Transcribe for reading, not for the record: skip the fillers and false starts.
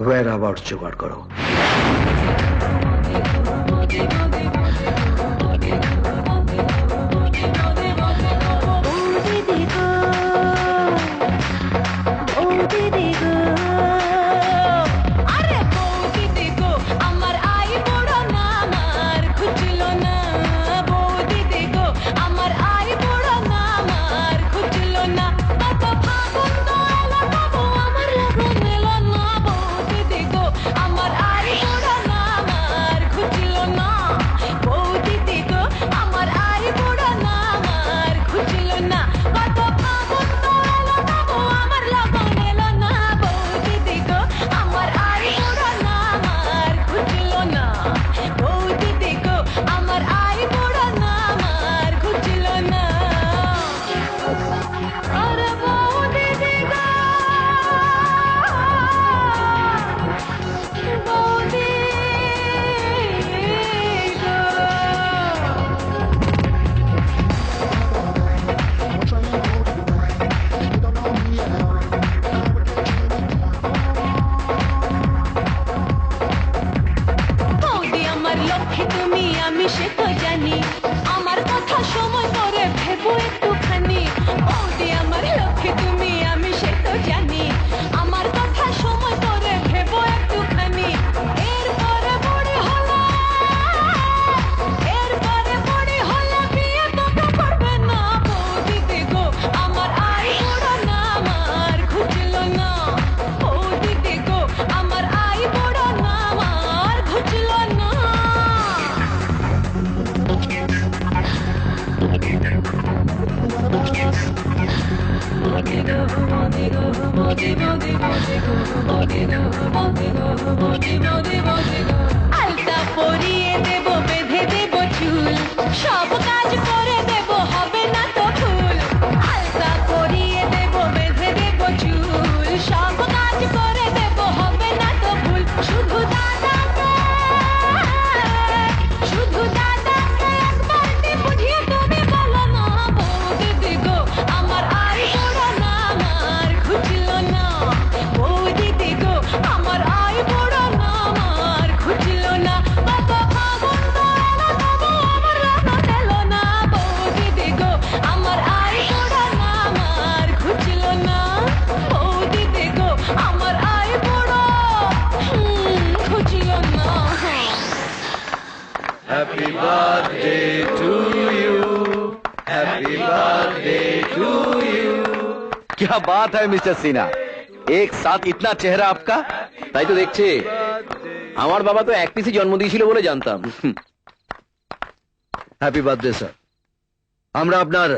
Wire about জোগাড় করো। আলতা পরিয়ে দেব, বেঁধে দেব চুল, সব কাজ করে দেব, হবে না তো ভুল। আলতা পরিয়ে দেব, বেঁধে দেব চুল, সব কাজ করে দেব, হবে না তো ভুল। শুধু দাদাকে একবারটি বুঝিয়ে তুমি বলো না, বৌদি দিগো আমার আই বুড়ো না, আমার খুঁজলো না। বৌদি দিগো আমার আই বুড়ো না, আমার খুঁজলো না। কত ফাগুন তো এলো তবু আমার রঙ এলো না। বৌদি দিগো আমার আই বুড়ো না, আমার খুঁজলো না। বৌদি দিগো আমার আই বুড়ো খুঁজলো না। Happy birthday to you. Happy birthday to you. क्या बात है मिस्टर सिन्हा, एक साथ इतना चेहरा आपका। তাই তো দেখছি, আমার বাবা তো এক পিসি জন্ম দিয়েছিল বলে জানতাম। Happy birthday sir. আমরা আপনার